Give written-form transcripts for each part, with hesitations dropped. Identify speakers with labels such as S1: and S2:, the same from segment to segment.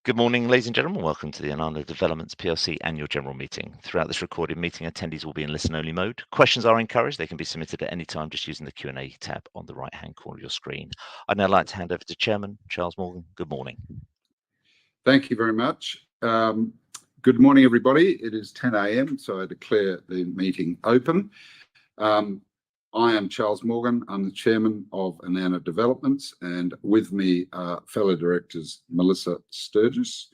S1: Good morning, ladies and gentlemen. Welcome to the Ananda Developments Plc annual general meeting. Throughout this recorded meeting, attendees will be in listen-only mode. Questions are encouraged. They can be submitted at any time just using the Q&A tab on the right-hand corner of your screen. I'd now like to hand over to Chairman Charles Morgan. Good morning.
S2: Thank you very much. Good morning, everybody. It is 10 a.m, so I declare the meeting open. I am Charles Morgan. I'm the Chairman of Ananda Developments, and with me are fellow directors Melissa Sturgis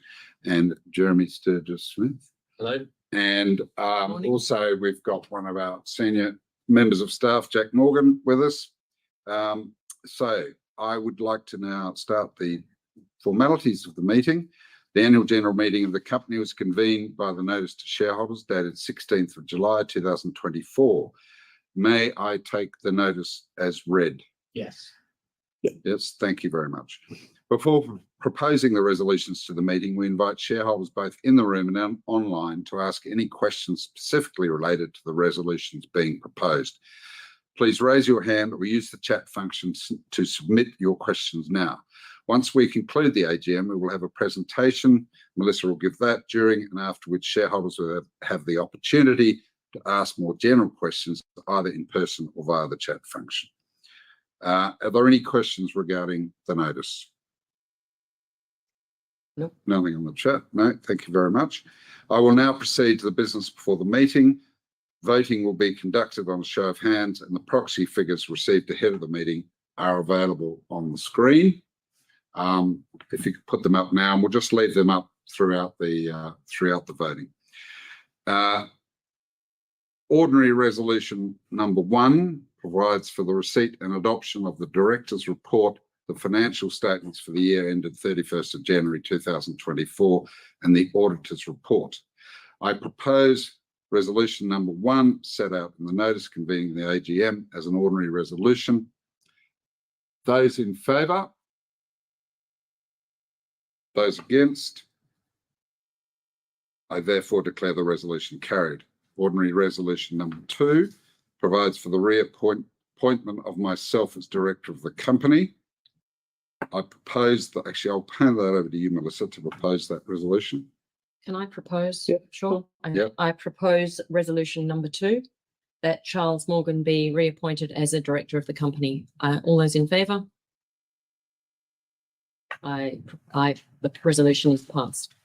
S2: and Jeremy Sturgis-Smith.
S3: Hello.
S2: And also we've got one of our senior members of staff, Jack Morgan, with us. So I would like to now start the formalities of the meeting. The annual general meeting of the company was convened by the notice to shareholders dated 16th of July 2024. May I take the notice as read?
S3: Yes.
S2: Yes, thank you very much. Before proposing the resolutions to the meeting, we invite shareholders both in the room and online to ask any questions specifically related to the resolutions being proposed. Please raise your hand or use the chat function to submit your questions now. Once we conclude the AGM, we will have a presentation. Melissa will give that during and after which shareholders will have the opportunity to ask more general questions, either in person or via the chat function. Are there any questions regarding the notice?
S3: No.
S2: Nothing on the chat. No, thank you very much. I will now proceed to the business before the meeting. Voting will be conducted on a show of hands, and the proxy figures received ahead of the meeting are available on the screen. If you could put them up now, and we'll just leave them up throughout the voting. Ordinary resolution number 1 provides for the receipt and adoption of the directors' report, the financial statements for the year ended 31st of January 2024, and the auditor's report. I propose resolution number 1 set out in the notice convening the AGM as an ordinary resolution. Those in favour? Those against? I therefore declare the resolution carried. Ordinary resolution number 2 provides for the reappointment of myself as director of the company. I propose that, actually, I'll hand that over to you, Melissa, to propose that resolution.
S4: Can I propose?
S3: Yep.
S4: Sure.
S2: Yep.
S4: I propose resolution number 2, that Charles Morgan be reappointed as a director of the company. All those in favour? The resolution is passed.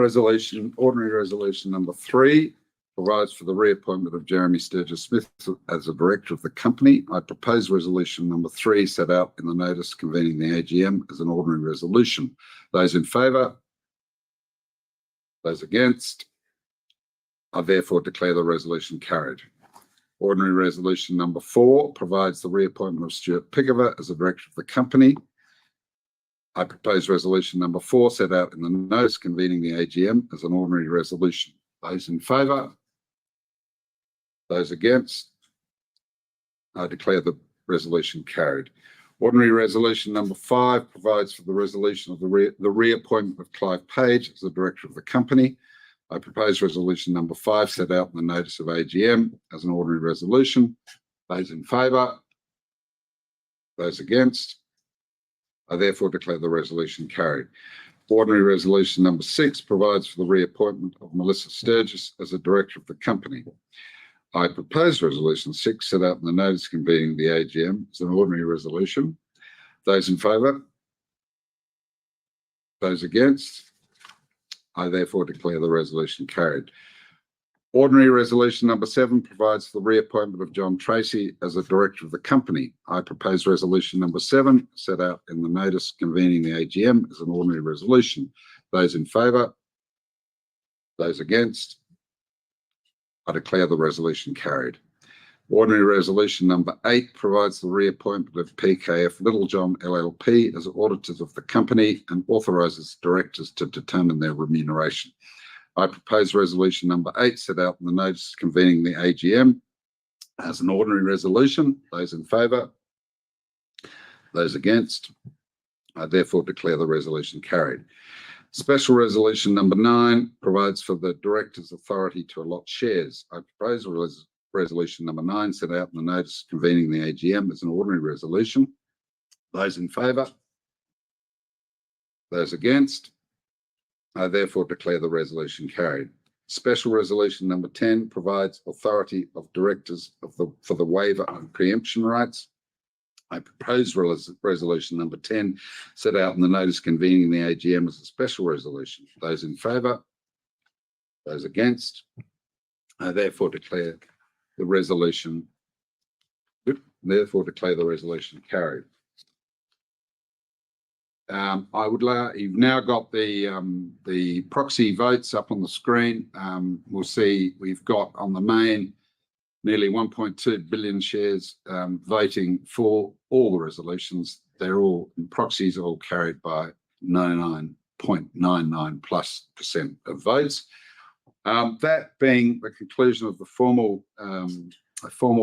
S2: Ordinary resolution number 3 provides for the reappointment of Jeremy Sturgis-Smith as a director of the company. I propose resolution number 3 set out in the notice convening the AGM as an ordinary resolution. Those in favour? Those against? I therefore declare the resolution carried. Ordinary resolution number 4 provides the reappointment of Stuart Pigover as a director of the company. I propose resolution number 4 set out in the notice convening the AGM as an ordinary resolution. Those in favour? Those against? I declare the resolution carried. Ordinary resolution number 5 provides for the resolution of the reappointment of Clive Page as the director of the company. I propose resolution number 5 set out in the notice of AGM as an ordinary resolution. Those in favour? Those against? I therefore declare the resolution carried. Ordinary resolution number 6 provides for the reappointment of Melissa Sturgis as a director of the company. I propose resolution 6 set out in the notice convening the AGM as an ordinary resolution. Those in favour? Those against? I therefore declare the resolution carried. Ordinary resolution number 7 provides for the reappointment of John Tracy as a director of the company. I propose resolution number 7 set out in the notice convening the AGM as an ordinary resolution. Those in favour? Those against? I declare the resolution carried. Ordinary resolution number 8 provides the reappointment of PKF Littlejohn LLP as auditors of the company and authorises directors to determine their remuneration. I propose resolution number 8 set out in the notice convening the AGM as an ordinary resolution. Those in favour? Those against? I therefore declare the resolution carried. Special resolution number 9 provides for the director's authority to allot shares. I propose resolution number 9 set out in the notice convening the AGM as an ordinary resolution. Those in favour? Those against? I therefore declare the resolution carried. Special resolution number 10 provides authority of directors for the waiver of preemption rights. I propose resolution number 10 set out in the notice convening the AGM as a special resolution. Those in favour? Those against? I therefore declare the resolution carried. You've now got the proxy votes up on the screen. We'll see we've got on the main nearly 1.2 billion shares voting for all the resolutions. They're all proxies, all carried by 99.99+% of votes. That being the conclusion of the formal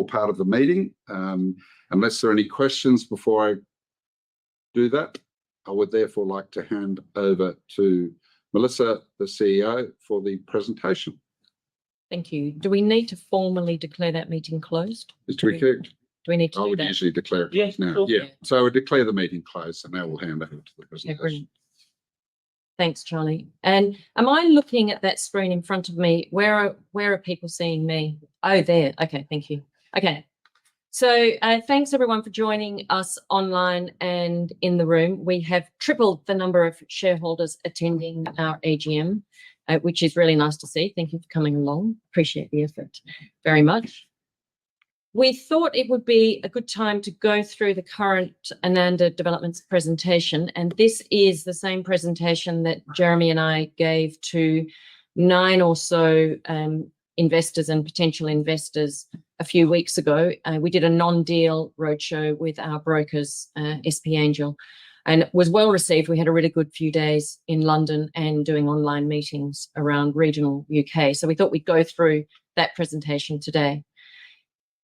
S2: part of the meeting. Unless there are any questions before I do that, I would therefore like to hand over to Melissa, the CEO, for the presentation.
S4: Thank you. Do we need to formally declare that meeting closed?
S2: Do
S4: we need to
S2: I
S4: do
S2: would
S4: that?
S2: usually declare it closed now.
S4: Sure.
S2: Yeah. So I would declare the meeting closed, and now we'll hand over to the
S4: Okay,
S2: presentation.
S4: brilliant. Thanks, Charlie. And am I looking at that screen in front of me? Where are people seeing me? Oh, there. Okay, thank you. Okay. So thanks everyone for joining us online and in the room. We have tripled the number of shareholders attending our AGM, which is really nice to see. Thank you for coming along. Appreciate the effort very much. We thought it would be a good time to go through the current Ananda Developments presentation, and this is the same presentation that Jeremy and I gave to 9 or so investors and potential investors a few weeks ago. We did a non-deal roadshow with our brokers, SP Angel, and it was well received. We had a really good few days in London and doing online meetings around regional UK. So we thought we'd go through that presentation today.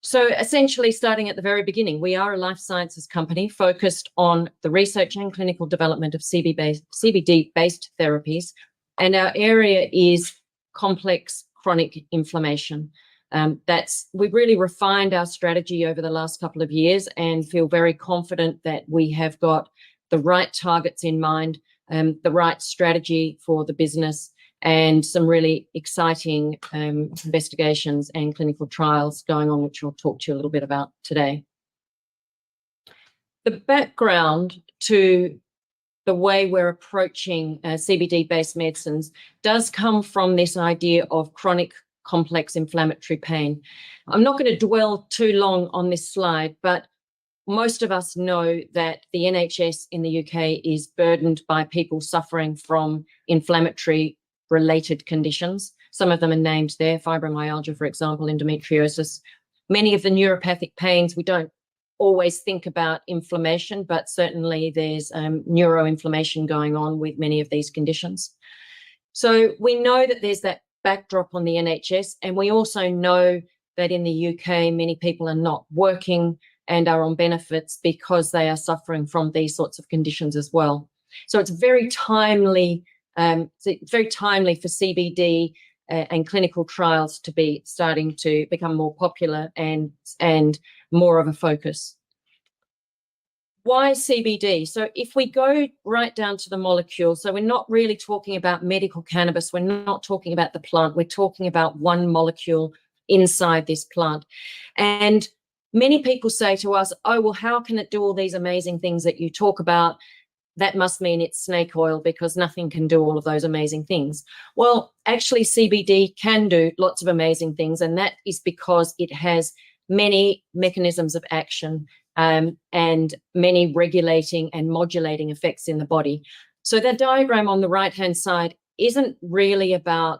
S4: So essentially, starting at the very beginning, we are a life sciences company focused on the research and clinical development of CBD-based therapies, and our area is complex chronic inflammation. We've really refined our strategy over the last couple of years and feel very confident that we have got the right targets in mind, the right strategy for the business, and some really exciting investigations and clinical trials going on, which I'll talk to you a little bit about today. The background to the way we're approaching CBD-based medicines does come from this idea of chronic complex inflammatory pain. I'm not going to dwell too long on this slide, but most of us know that the NHS in the UK is burdened by people suffering from inflammatory related conditions. Some of them are named there, fibromyalgia, for example, endometriosis. Many of the neuropathic pains, we don't always think about inflammation, but certainly there's neuroinflammation going on with many of these conditions. So we know that there's that backdrop on the NHS, and we also know that in the UK, many people are not working and are on benefits because they are suffering from these sorts of conditions as well. So it's very timely. It's very timely for CBD and clinical trials to be starting to become more popular and more of a focus. Why CBD? So if we go right down to the molecule, so we're not really talking about medical cannabis, we're not talking about the plant, we're talking about one molecule inside this plant. And many people say to us, oh, well, how can it do all these amazing things that you talk about? That must mean it's snake oil because nothing can do all of those amazing things. Well, actually, CBD can do lots of amazing things, and that is because it has many mechanisms of action and many regulating and modulating effects in the body. So that diagram on the right-hand side isn't really about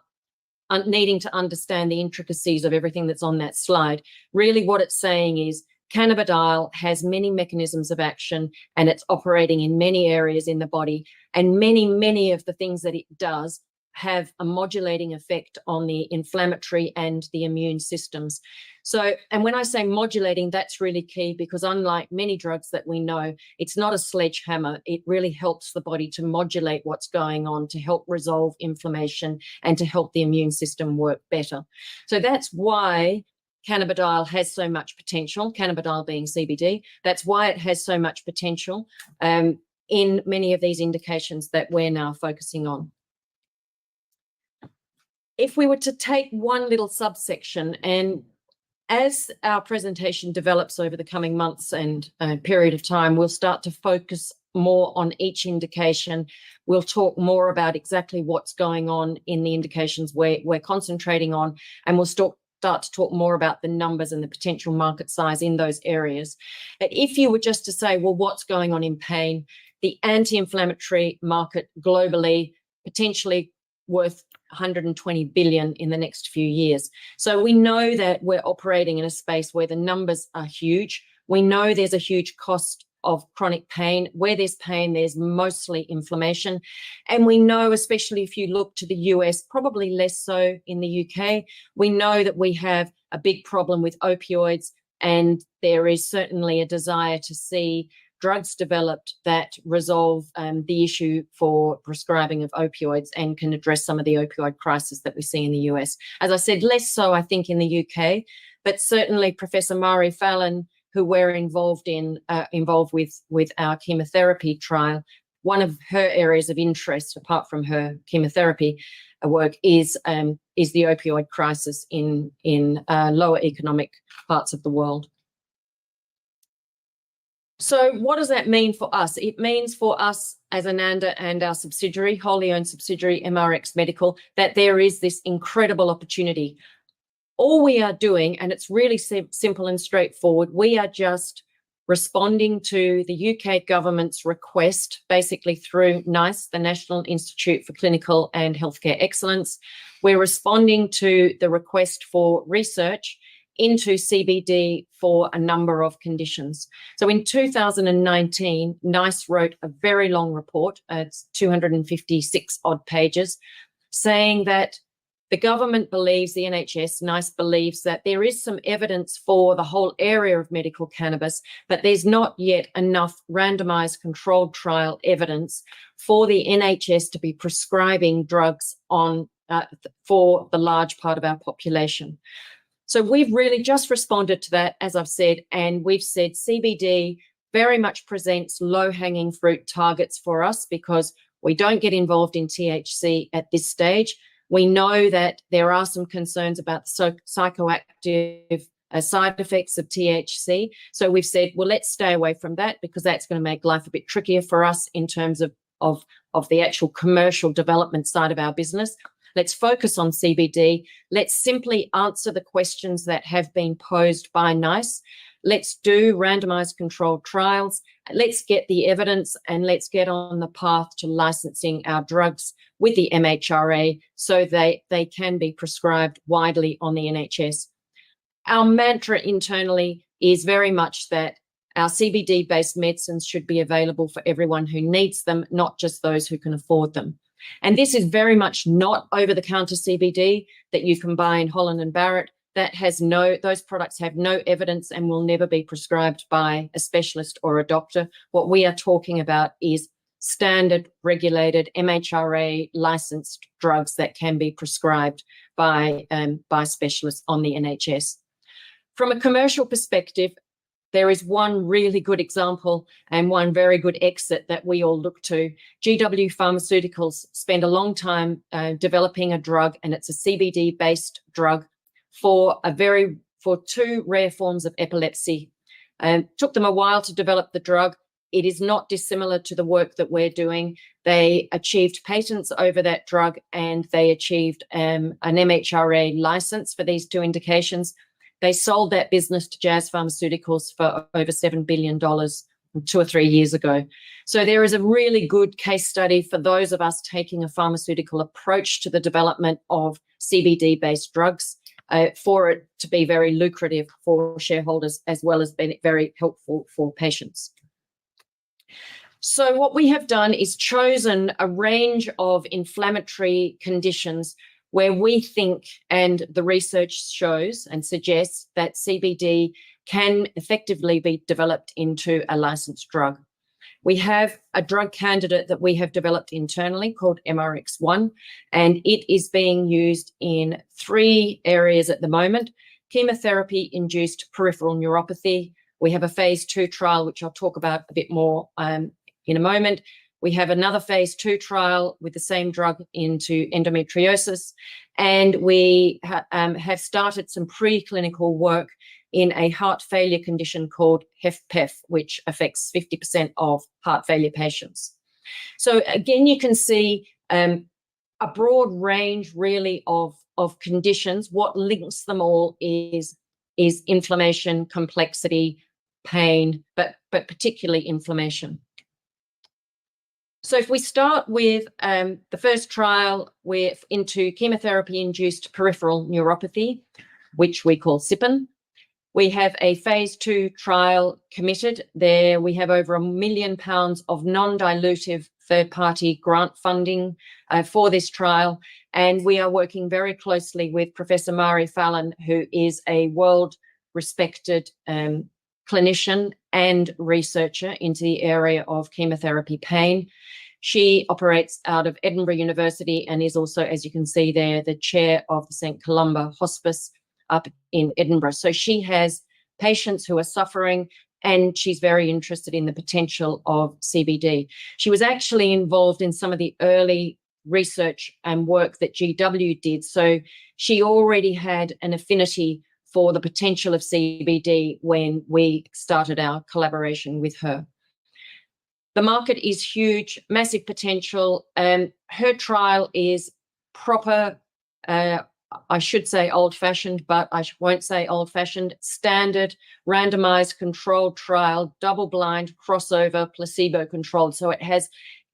S4: needing to understand the intricacies of everything that's on that slide. Really what it's saying is cannabidiol has many mechanisms of action and it's operating in many areas in the body, and many of the things that it does have a modulating effect on the inflammatory and the immune systems. So, and when I say modulating, that's really key because unlike many drugs that we know, it's not a sledgehammer. It really helps the body to modulate what's going on, to help resolve inflammation and to help the immune system work better. So that's why cannabidiol has so much potential, cannabidiol being CBD. That's why it has so much potential in many of these indications that we're now focusing on. If we were to take one little subsection, and as our presentation develops over the coming months and period of time, we'll start to focus more on each indication. We'll talk more about exactly what's going on in the indications we're concentrating on, and we'll start to talk more about the numbers and the potential market size in those areas. But if you were just to say, well, what's going on in pain, the anti-inflammatory market globally, potentially worth 120 billion in the next few years. So we know that we're operating in a space where the numbers are huge. We know there's a huge cost of chronic pain. Where there's pain, there's mostly inflammation. And we know, especially if you look to the US, probably less so in the UK, we know that we have a big problem with opioids, and there is certainly a desire to see drugs developed that resolve the issue for prescribing of opioids and can address some of the opioid crisis that we see in the US. As I said, less so, I think, in the UK, but certainly Professor Mari Fallon, who we're involved with our chemotherapy trial, one of her areas of interest, apart from her chemotherapy work, is the opioid crisis in lower economic parts of the world. So what does that mean for us? It means for us as Ananda and our subsidiary, wholly owned subsidiary MRX Medical, that there is this incredible opportunity. All we are doing, and it's really simple and straightforward, we are just responding to the UK government's request, basically through NICE, the National Institute for Clinical and Healthcare Excellence. We're responding to the request for research into CBD for a number of conditions. So in 2019, NICE wrote a very long report, it's 256 odd pages, saying that the government believes, the NHS, NICE believes that there is some evidence for the whole area of medical cannabis, but there's not yet enough randomized controlled trial evidence for the NHS to be prescribing drugs for the large part of our population. So we've really just responded to that, as I've said, and we've said CBD very much presents low-hanging fruit targets for us because we don't get involved in THC at this stage. We know that there are some concerns about the psychoactive side effects of THC. So we've said, well, let's stay away from that because that's going to make life a bit trickier for us in terms of the actual commercial development side of our business. Let's focus on CBD. Let's simply answer the questions that have been posed by NICE. Let's do randomized controlled trials. Let's get the evidence and let's get on the path to licensing our drugs with the MHRA so they can be prescribed widely on the NHS. Our mantra internally is very much that our CBD-based medicines should be available for everyone who needs them, not just those who can afford them. And this is very much not over-the-counter CBD that you can buy in Holland & Barrett. Those products have no evidence and will never be prescribed by a specialist or a doctor. What we are talking about is standard, regulated, MHRA licensed drugs that can be prescribed by specialists on the NHS. From a commercial perspective, there is one really good example and one very good exit that we all look to. GW Pharmaceuticals spent a long time developing a drug, and it's a CBD-based drug for two rare forms of epilepsy. Took them a while to develop the drug. It is not dissimilar to the work that we're doing. They achieved patents over that drug, and they achieved an MHRA license for these two indications. They sold that business to Jazz Pharmaceuticals for over $7 billion 2 or 3 years ago. So there is a really good case study for those of us taking a pharmaceutical approach to the development of CBD-based drugs for it to be very lucrative for shareholders as well as being very helpful for patients. So what we have done is chosen a range of inflammatory conditions where we think, and the research shows and suggests, that CBD can effectively be developed into a licensed drug. We have a drug candidate that we have developed internally called MRX1, and it is being used in 3 areas at the moment: chemotherapy-induced peripheral neuropathy. We have a phase 2 trial, which I'll talk about a bit more in a moment. We have another phase 2 trial with the same drug into endometriosis, and we have started some preclinical work in a heart failure condition called HFpEF, which affects 50% of heart failure patients. So again, you can see a broad range really of conditions. What links them all is inflammation, complexity, pain, but particularly inflammation. So if we start with the first trial into chemotherapy-induced peripheral neuropathy, which we call CIPN, we have a phase 2 trial committed. There we have over £1 million of non-dilutive third-party grant funding for this trial, and we are working very closely with Professor Mari Fallon, who is a world-respected clinician and researcher into the area of chemotherapy pain. She operates out of Edinburgh University and is also, as you can see there, the chair of the St Columba Hospice up in Edinburgh. So she has patients who are suffering, and she's very interested in the potential of CBD. She was actually involved in some of the early research and work that GW did. So she already had an affinity for the potential of CBD when we started our collaboration with her. The market is huge, massive potential. Her trial is proper, I should say old-fashioned, but I won't say old-fashioned, standard, randomized, controlled trial, double-blind, crossover, placebo-controlled. So it has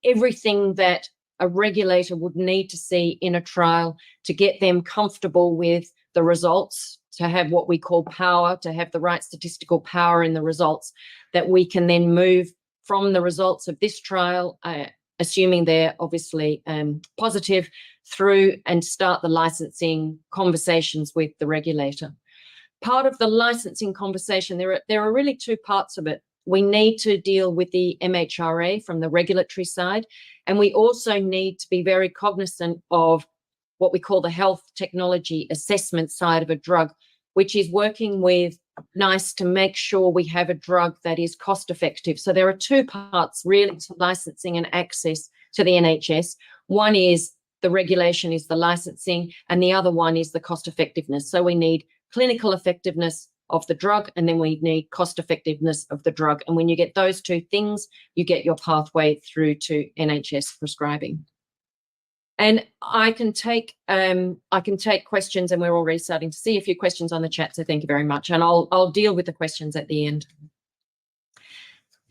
S4: everything that a regulator would need to see in a trial to get them comfortable with the results, to have what we call power, to have the right statistical power in the results, that we can then move from the results of this trial, assuming they're obviously positive, through and start the licensing conversations with the regulator. Part of the licensing conversation, there are really two parts of it. We need to deal with the MHRA from the regulatory side, and we also need to be very cognizant of what we call the health technology assessment side of a drug, which is working with NICE to make sure we have a drug that is cost effective. So there are two parts really to licensing and access to the NHS. One is the regulation, is the licensing, and the other one is the cost effectiveness. So we need clinical effectiveness of the drug, and then we need cost effectiveness of the drug. And when you get those two things, you get your pathway through to NHS prescribing. And I can take questions, and we're already starting to see a few questions on the chat, so thank you very much. And I'll deal with the questions at the end.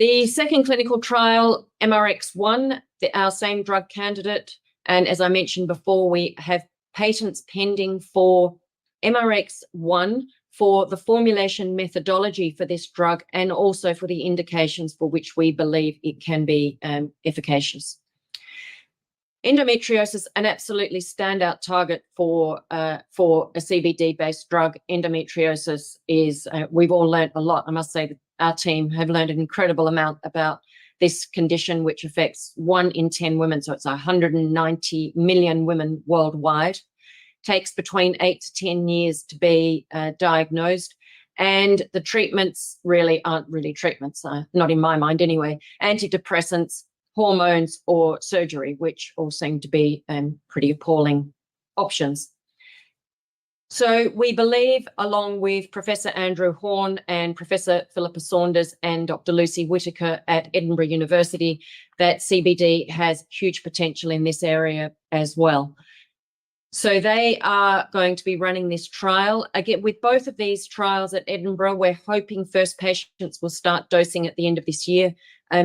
S4: The second clinical trial, MRX1, our same drug candidate, and as I mentioned before, we have patents pending for MRX1 for the formulation methodology for this drug, and also for the indications for which we believe it can be efficacious. Endometriosis, an absolutely standout target for a CBD-based drug. Endometriosis is, we've all learned a lot. I must say that our team have learned an incredible amount about this condition, which affects 1 in 10 women. So it's 190 million women worldwide. Takes between 8 to 10 years to be diagnosed. And the treatments really aren't really treatments, not in my mind anyway. Antidepressants, hormones, or surgery, which all seem to be pretty appalling options. So we believe, along with Professor Andrew Horn and Professor Philippa Saunders and Dr. Lucy Whitaker at Edinburgh University, that CBD has huge potential in this area as well. So they are going to be running this trial. Again, with both of these trials at Edinburgh, we're hoping first patients will start dosing at the end of this year.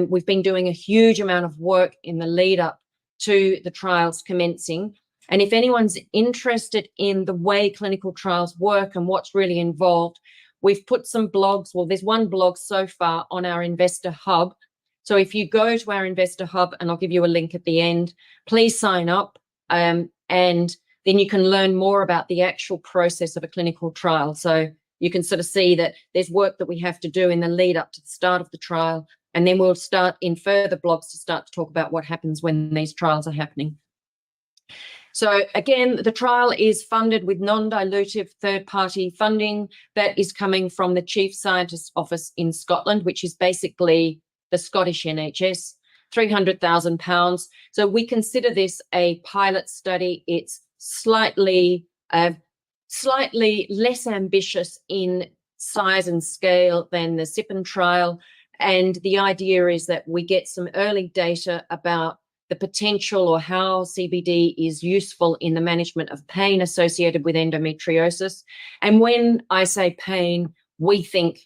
S4: We've been doing a huge amount of work in the lead up to the trials commencing. And if anyone's interested in the way clinical trials work and what's really involved, we've put some blogs. Well, there's one blog so far on our Investor Hub. So if you go to our Investor Hub, and I'll give you a link at the end, please sign up. And then you can learn more about the actual process of a clinical trial. So you can sort of see that there's work that we have to do in the lead up to the start of the trial. And then we'll start in further blogs to start to talk about what happens when these trials are happening. So again, the trial is funded with non-dilutive third-party funding that is coming from the Chief Scientist's Office in Scotland, which is basically the Scottish NHS. £300,000. So we consider this a pilot study. It's slightly less ambitious in size and scale than the SIPN trial. And the idea is that we get some early data about the potential or how CBD is useful in the management of pain associated with endometriosis. And when I say pain, we think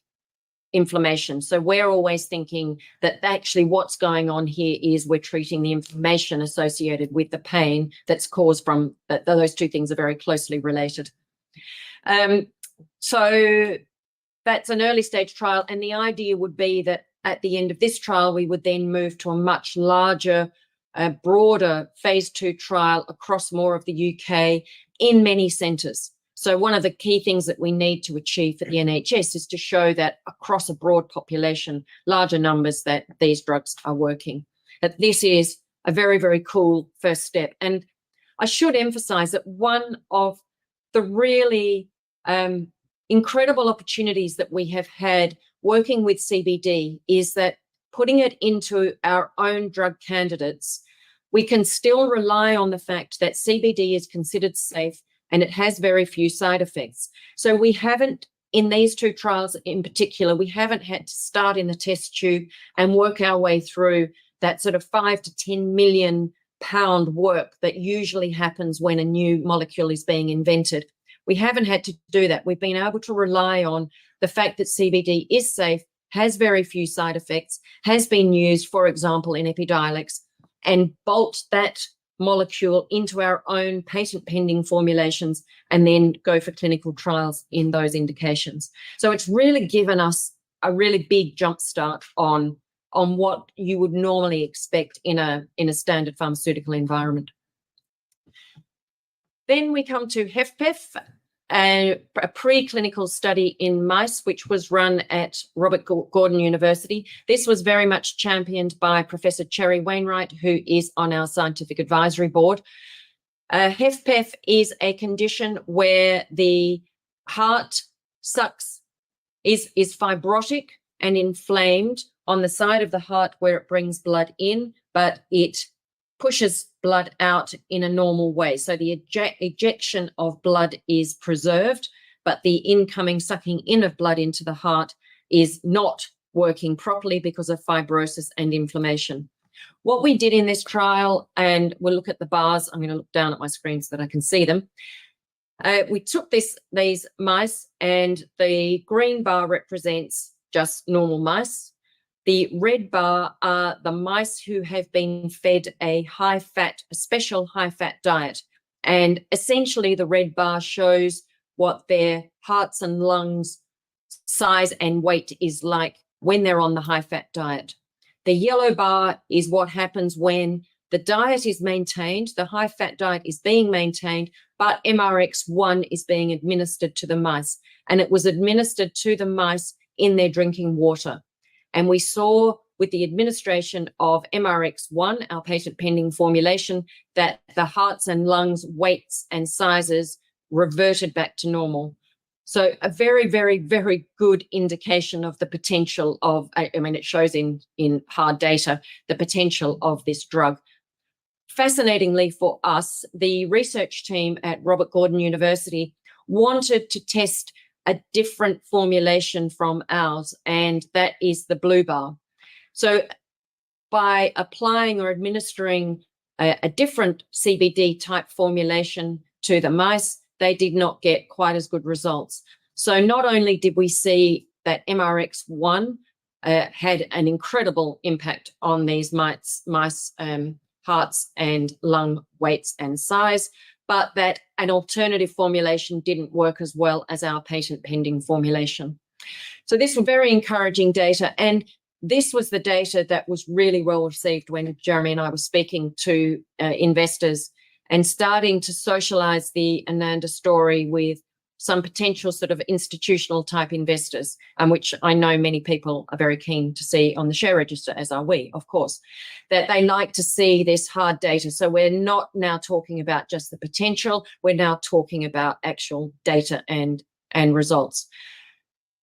S4: inflammation. So we're always thinking that actually what's going on here is we're treating the inflammation associated with the pain that's caused from those two things are very closely related. So that's an early stage trial. And the idea would be that at the end of this trial, we would then move to a much larger, broader phase 2 trial across more of the UK in many centres. So one of the key things that we need to achieve for the NHS is to show that across a broad population, larger numbers, that these drugs are working. That this is a very, very cool first step. And I should emphasise that one of the really incredible opportunities that we have had working with CBD is that putting it into our own drug candidates, we can still rely on the fact that CBD is considered safe and it has very few side effects. So we haven't, in these two trials in particular, we haven't had to start in the test tube and work our way through that sort of £5 to £10 million work that usually happens when a new molecule is being invented. We haven't had to do that. We've been able to rely on the fact that CBD is safe, has very few side effects, has been used, for example, in Epidiolex, and bolt that molecule into our own patent pending formulations and then go for clinical trials in those indications. So it's really given us a really big jump start on what you would normally expect in a standard pharmaceutical environment. Then we come to HFpEF, a preclinical study in mice, which was run at Robert Gordon University. This was very much championed by Professor Cherry Wainwright, who is on our scientific advisory board. HFpEF is a condition where the heart is fibrotic and inflamed on the side of the heart where it brings blood in, but it pushes blood out in a normal way. So the ejection of blood is preserved, but the incoming sucking in of blood into the heart is not working properly because of fibrosis and inflammation. What we did in this trial, and we'll look at the bars, I'm going to look down at my screen so that I can see them. We took these mice, and the green bar represents just normal mice. The red bar are the mice who have been fed a special high-fat diet. And essentially the red bar shows what their hearts and lungs size and weight is like when they're on the high-fat diet. The yellow bar is what happens when the diet is maintained, the high-fat diet is being maintained, but MRX1 is being administered to the mice. And it was administered to the mice in their drinking water. And we saw with the administration of MRX1, our patent pending formulation, that the hearts and lungs weights and sizes reverted back to normal. So a very, very, very good indication of the potential of, it shows in hard data, the potential of this drug. Fascinatingly for us, the research team at Robert Gordon University wanted to test a different formulation from ours, and that is the blue bar. So by applying or administering a different CBD type formulation to the mice, they did not get quite as good results. So not only did we see that MRX1 had an incredible impact on these mice hearts and lung weights and size, but that an alternative formulation didn't work as well as our patent pending formulation. So this was very encouraging data, and this was the data that was really well received when Jeremy and I were speaking to investors and starting to socialise the Ananda story with some potential sort of institutional type investors, which I know many people are very keen to see on the share register, as are we, of course, that they like to see this hard data. So we're not now talking about just the potential, we're now talking about actual data and results.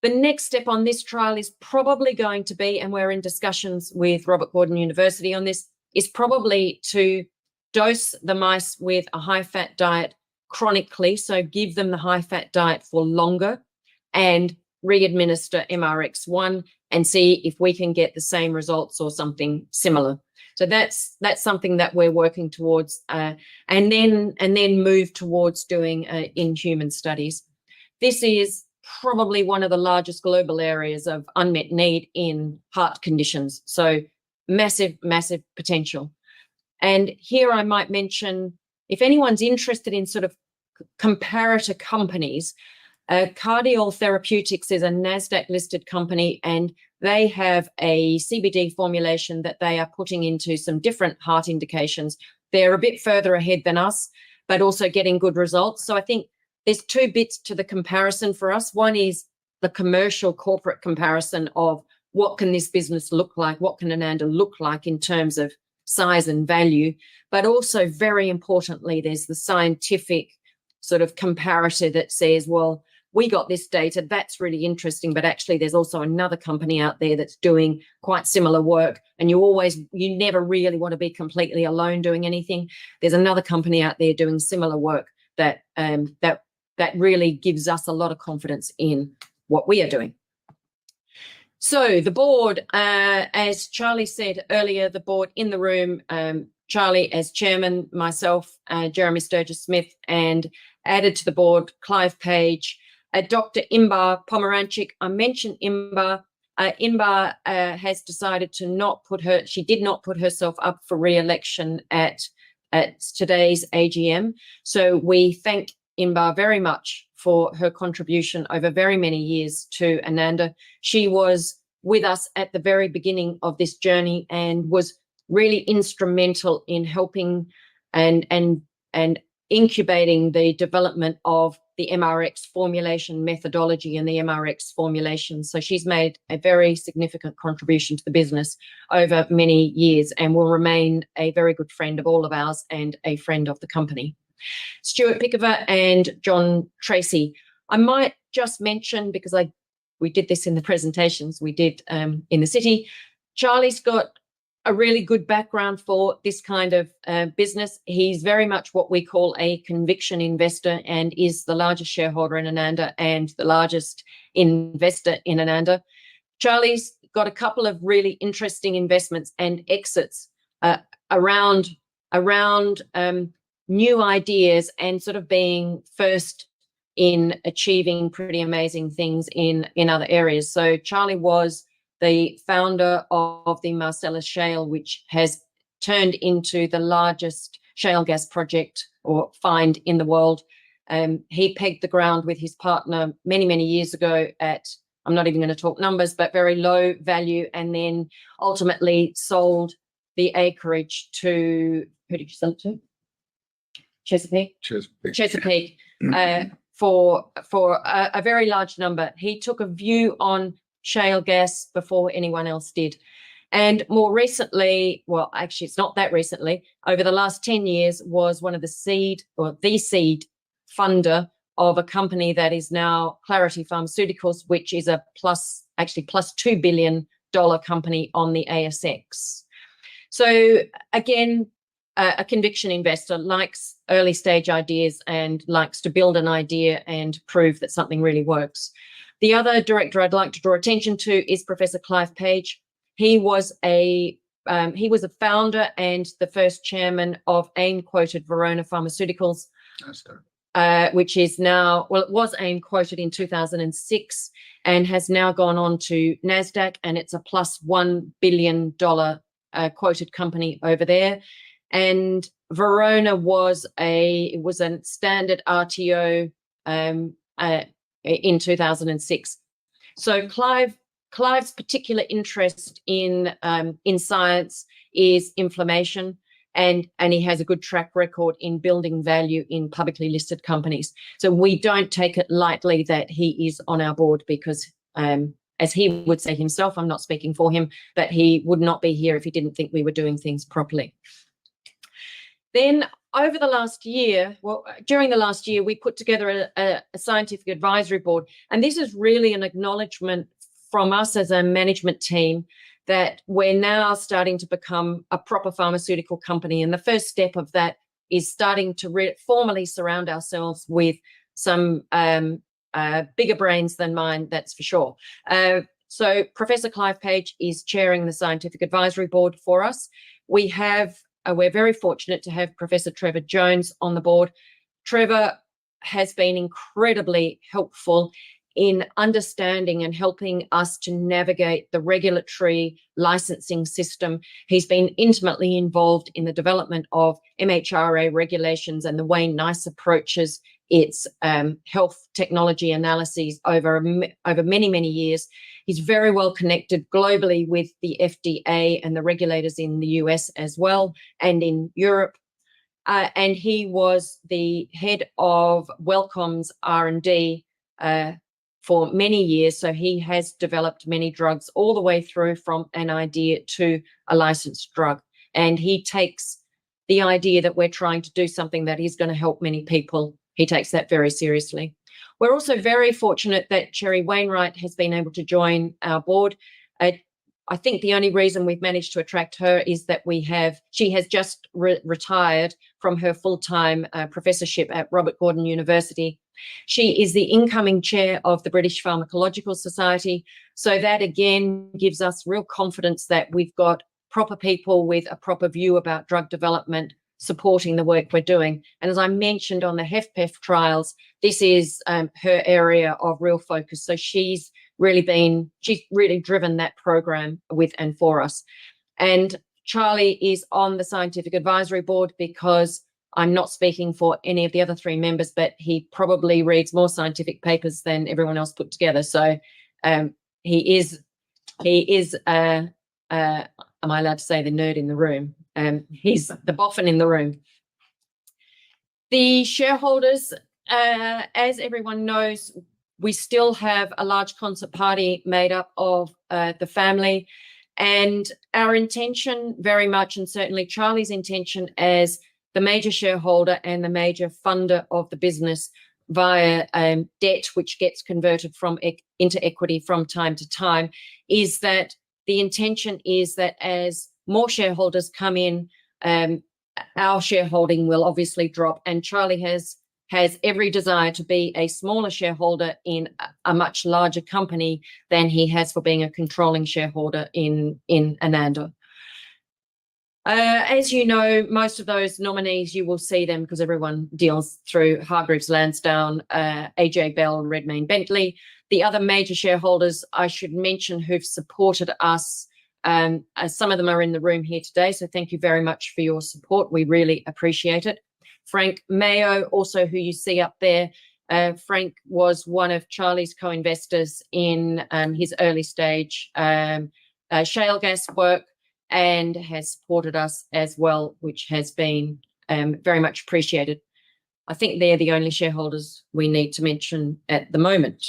S4: The next step on this trial is probably going to be, and we're in discussions with Robert Gordon University on this, is probably to dose the mice with a high-fat diet chronically, so give them the high-fat diet for longer and re-administer MRX1 and see if we can get the same results or something similar. So that's something that we're working towards, and then move towards doing in-human studies. This is probably one of the largest global areas of unmet need in heart conditions. So massive, massive potential. And here I might mention, if anyone's interested in sort of comparator companies, Cardiol Therapeutics is a NASDAQ listed company, and they have a CBD formulation that they are putting into some different heart indications. They're a bit further ahead than us, but also getting good results. So I think there's two bits to the comparison for us. One is the commercial corporate comparison of what can this business look like? What can Ananda look like in terms of size and value? But also, very importantly, there's the scientific sort of comparator that says, well, we got this data, that's really interesting, but actually there's also another company out there that's doing quite similar work, and you never really want to be completely alone doing anything. There's another company out there doing similar work that really gives us a lot of confidence in what we are doing. So the board, as Charlie said earlier, the board in the room, Charlie as chairman, myself, Jeremy Sturgis-Smith, and added to the board, Clive Page, Dr. Imbar Pomeranchik. I mentioned Imbar. Imbar has decided to she did not put herself up for re-election at today's AGM. So we thank Imbar very much for her contribution over very many years to Ananda. She was with us at the very beginning of this journey and was really instrumental in helping and incubating the development of the MRX formulation methodology and the MRX formulation. So she's made a very significant contribution to the business over many years and will remain a very good friend of all of ours and a friend of the company. Stuart Pickover and John Tracy. I might just mention, because we did this in the presentations we did in the city, Charlie's got a really good background for this kind of business. He's very much what we call a conviction investor and is the largest shareholder in Ananda and the largest investor in Ananda. Charlie's got a couple of really interesting investments and exits around new ideas and sort of being first in achieving pretty amazing things in other areas. So Charlie was the founder of the Marcellus Shale, which has turned into the largest shale gas project or find in the world. He pegged the ground with his partner many, many years ago at, I'm not even going to talk numbers, but very low value, and then ultimately sold the acreage to, who did you sell it to? Chesapeake? Chesapeake. For a very large number. He took a view on shale gas before anyone else did. And more recently, well, actually, it's not that recently, over the last 10 years was one of the seed funder of a company that is now Clarity Pharmaceuticals, which is a plus $2 billion company on the ASX. So again, a conviction investor likes early stage ideas and likes to build an idea and prove that something really works. The other director I'd like to draw attention to is Professor Clive Page. He was a founder and the first chairman of AIM-quoted Verona Pharmaceuticals, which is now, well, it was AIM-quoted in 2006 and has now gone on to NASDAQ, and it's a plus $1 billion quoted company over there. And Verona was a standard RTO in 2006. So Clive's particular interest in science is inflammation, and he has a good track record in building value in publicly listed companies. So we don't take it lightly that he is on our board, because as he would say himself, I'm not speaking for him, but he would not be here if he didn't think we were doing things properly. Then over the last year, during the last year, we put together a scientific advisory board, and this is really an acknowledgement from us as a management team that we're now starting to become a proper pharmaceutical company. And the first step of that is starting to formally surround ourselves with some bigger brains than mine, that's for sure. So Professor Clive Page is chairing the scientific advisory board for us. We're very fortunate to have Professor Trevor Jones on the board. Trevor has been incredibly helpful in understanding and helping us to navigate the regulatory licensing system. He's been intimately involved in the development of MHRA regulations and the way NICE approaches its health technology analyses over many, many years. He's very well connected globally with the FDA and the regulators in the US as well, and in Europe. And he was the head of Wellcom's R&D for many years. So he has developed many drugs all the way through from an idea to a licensed drug. And he takes the idea that we're trying to do something that is going to help many people. He takes that very seriously. We're also very fortunate that Cherry Wainwright has been able to join our board. I think the only reason we've managed to attract her is that she has just retired from her full-time professorship at Robert Gordon University. She is the incoming chair of the British Pharmacological Society. So that again gives us real confidence that we've got proper people with a proper view about drug development supporting the work we're doing. And as I mentioned on the HFpEF trials, this is her area of real focus. So she's really driven that program with and for us. And Charlie is on the scientific advisory board because I'm not speaking for any of the other three members, but he probably reads more scientific papers than everyone else put together. So he is am I allowed to say the nerd in the room? He's the boffin in the room. The shareholders, as everyone knows, we still have a large concert party made up of the family, and our intention very much, and certainly Charlie's intention as the major shareholder and the major funder of the business via debt, which gets converted into equity from time to time, is that the intention is that as more shareholders come in, our shareholding will obviously drop, and Charlie has every desire to be a smaller shareholder in a much larger company than he has for being a controlling shareholder in Ananda. As you know, most of those nominees, you will see them because everyone deals through Hargreaves Lansdown, AJ Bell, and Redmayne Bentley. The other major shareholders I should mention who've supported us, some of them are in the room here today, so thank you very much for your support. We really appreciate it. Frank Mayo, also who you see up there. Frank was one of Charlie's co-investors in his early stage shale gas work, and has supported us as well, which has been very much appreciated. I think they're the only shareholders we need to mention at the moment.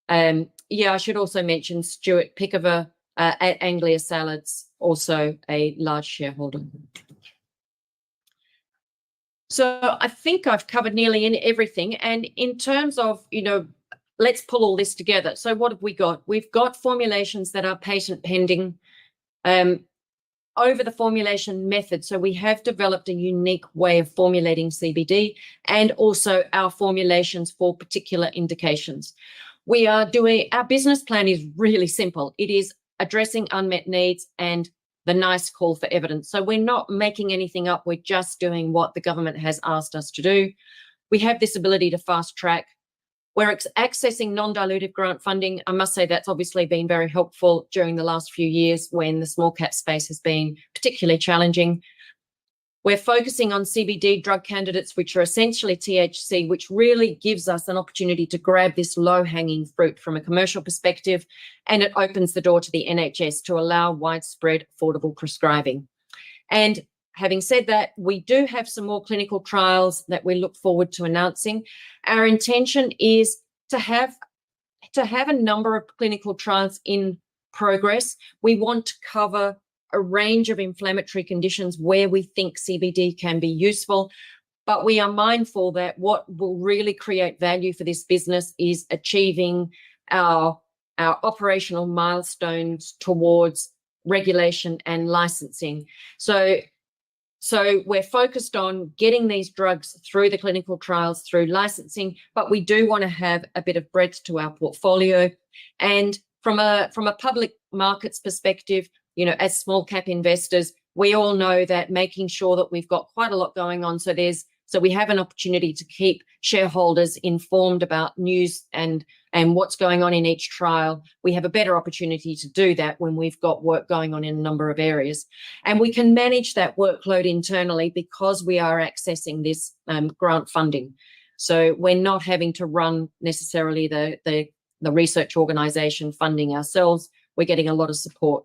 S4: Yeah, I should also mention Stuart Pickover at Anglia Salads, also a large shareholder. So I think I've covered nearly everything. And in terms of, let's pull all this together. So what have we got? We've got formulations that are patent pending. Over the formulation method, so we have developed a unique way of formulating CBD and also our formulations for particular indications. Our business plan is really simple. It is addressing unmet needs and the NICE call for evidence. So we're not making anything up. We're just doing what the government has asked us to do. We have this ability to fast track. We're accessing non-dilutive grant funding. I must say that's obviously been very helpful during the last few years when the small cap space has been particularly challenging. We're focusing on CBD drug candidates, which are essentially THC, which really gives us an opportunity to grab this low-hanging fruit from a commercial perspective, and it opens the door to the NHS to allow widespread affordable prescribing. And having said that, we do have some more clinical trials that we look forward to announcing. Our intention is to have a number of clinical trials in progress. We want to cover a range of inflammatory conditions where we think CBD can be useful, but we are mindful that what will really create value for this business is achieving our operational milestones towards regulation and licensing. So we're focused on getting these drugs through the clinical trials, through licensing, but we do want to have a bit of breadth to our portfolio. And from a public markets perspective, you know, as small cap investors, we all know that making sure that we've got quite a lot going on, so we have an opportunity to keep shareholders informed about news and what's going on in each trial. We have a better opportunity to do that when we've got work going on in a number of areas. And we can manage that workload internally because we are accessing this grant funding. So we're not having to run necessarily the research organisation funding ourselves. We're getting a lot of support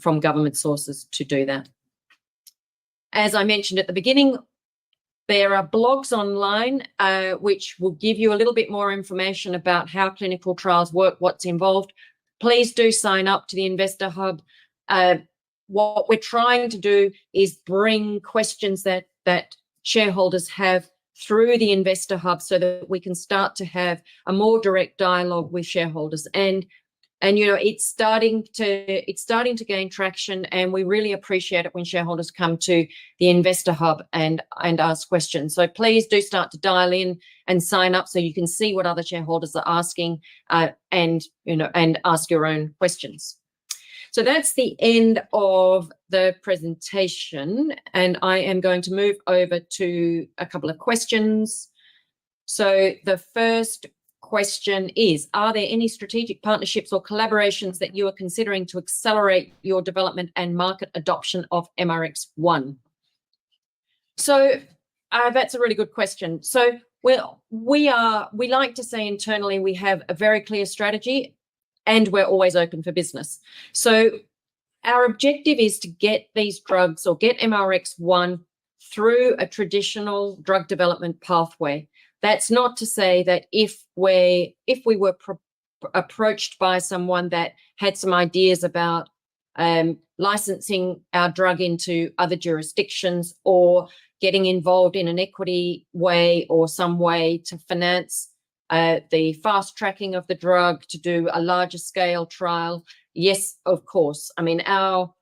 S4: from government sources to do that. As I mentioned at the beginning, there are blogs online which will give you a little bit more information about how clinical trials work, what's involved. Please do sign up to the Investor Hub. What we're trying to do is bring questions that shareholders have through the Investor Hub so that we can start to have a more direct dialogue with shareholders. And you know, it's starting to gain traction, and we really appreciate it when shareholders come to the Investor Hub and ask questions. So please do start to dial in and sign up so you can see what other shareholders are asking and ask your own questions. So that's the end of the presentation, and I am going to move over to a couple of questions. So the first question is, are there any strategic partnerships or collaborations that you are considering to accelerate your development and market adoption of MRX1? So that's a really good question. So we like to say internally we have a very clear strategy and we're always open for business. So our objective is to get these drugs or get MRX1 through a traditional drug development pathway. That's not to say that if we were approached by someone that had some ideas about licensing our drug into other jurisdictions or getting involved in an equity way or some way to finance the fast tracking of the drug to do a larger scale trial, yes, of course. I mean, our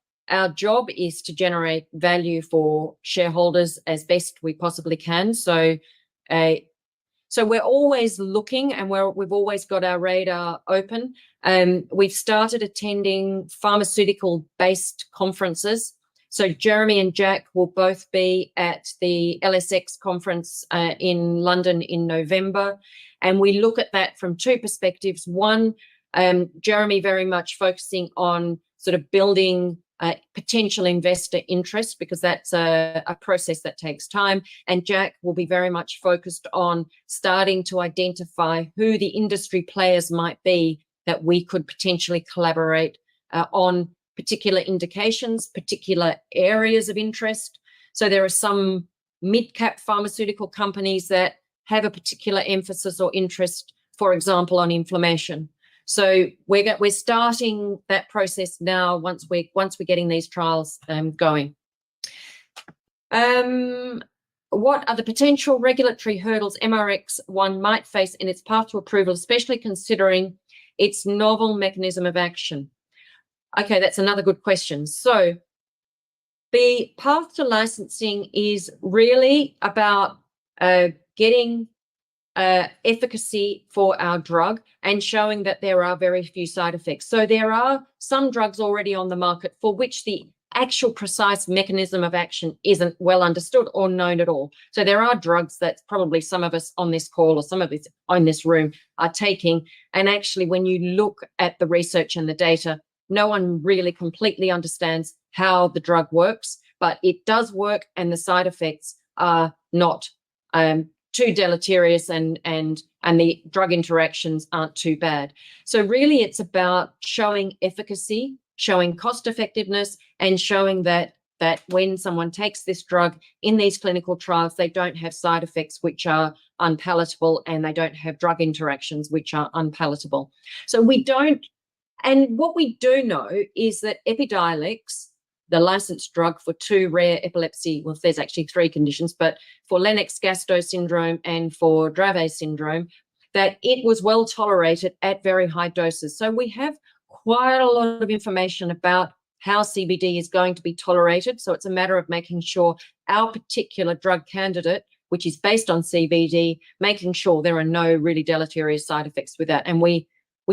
S4: job is to generate value for shareholders as best we possibly can. So we're always looking, and we've always got our radar open. We've started attending pharmaceutical-based conferences. So Jeremy and Jack will both be at the LSX conference in London in November. And we look at that from two perspectives. One, Jeremy very much focusing on sort of building potential investor interest, because that's a process that takes time. And Jack will be very much focused on starting to identify who the industry players might be that we could potentially collaborate on particular indications, particular areas of interest. So there are some mid-cap pharmaceutical companies that have a particular emphasis or interest, for example, on inflammation. So we're starting that process now once we're getting these trials going. What are the potential regulatory hurdles MRX1 might face in its path to approval, especially considering its novel mechanism of action? Okay, that's another good question. So the path to licensing is really about getting efficacy for our drug and showing that there are very few side effects. So there are some drugs already on the market for which the actual precise mechanism of action isn't well understood or known at all. So there are drugs that probably some of us on this call or some of us in this room are taking, and actually when you look at the research and the data, no one really completely understands how the drug works, but it does work, and the side effects are not too deleterious, and the drug interactions aren't too bad. So really it's about showing efficacy, showing cost effectiveness, and showing that when someone takes this drug in these clinical trials, they don't have side effects which are unpalatable, and they don't have drug interactions which are unpalatable. So we don't, and what we do know is that Epidiolex the licensed drug for 2 rare epilepsy, well, there's actually 3 conditions, but for Lennox-Gastaut syndrome and for Dravet syndrome, that it was well tolerated at very high doses. So we have quite a lot of information about how CBD is going to be tolerated. So it's a matter of making sure our particular drug candidate, which is based on CBD, making sure there are no really deleterious side effects with that. And we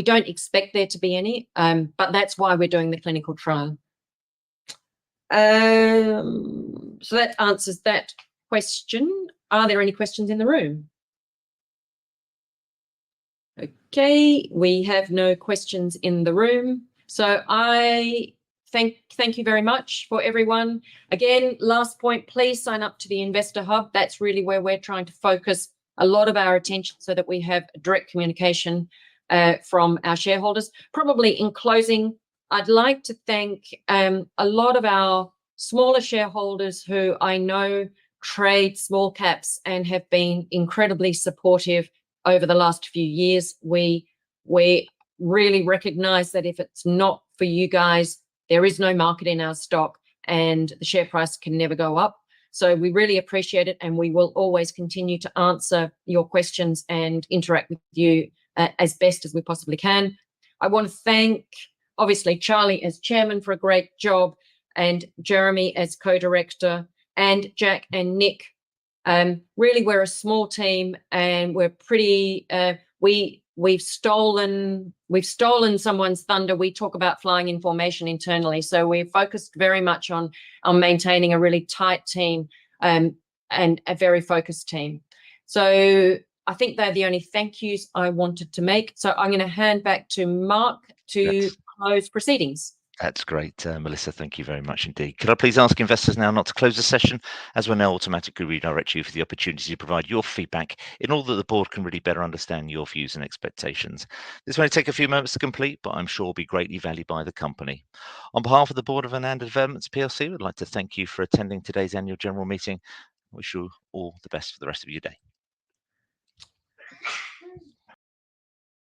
S4: don't expect there to be any, but that's why we're doing the clinical trial. So that answers that question. Are there any questions in the room? Okay, we have no questions in the room. So I thank you very much for everyone. Again, last point, please sign up to the Investor Hub. That's really where we're trying to focus a lot of our attention so that we have direct communication from our shareholders. Probably in closing, I'd like to thank a lot of our smaller shareholders who I know trade small caps and have been incredibly supportive over the last few years. We really recognize that if it's not for you guys, there is no market in our stock and the share price can never go up. So we really appreciate it, and we will always continue to answer your questions and interact with you as best as we possibly can. I want to thank, obviously, Charlie as chairman for a great job, and Jeremy as co-director, and Jack and Nick. Really, we're a small team, and we're pretty. We've stolen someone's thunder. We talk about flying in formation internally, so we're focused very much on maintaining a really tight team and a very focused team. So I think they're the only thank yous I wanted to make. So I'm going to hand back to Mark to close proceedings.
S1: That's great, Melissa. Thank you very much indeed. Could I please ask investors now not to close the session, as we'll now automatically redirect you for the opportunity to provide your feedback in order that the board can really better understand your views and expectations. This may take a few moments to complete, but I'm sure will be greatly valued by the company. On behalf of the board of Ananda Developments Plc, we'd like to thank you for attending today's annual general meeting. Wish you all the best for the rest of your day.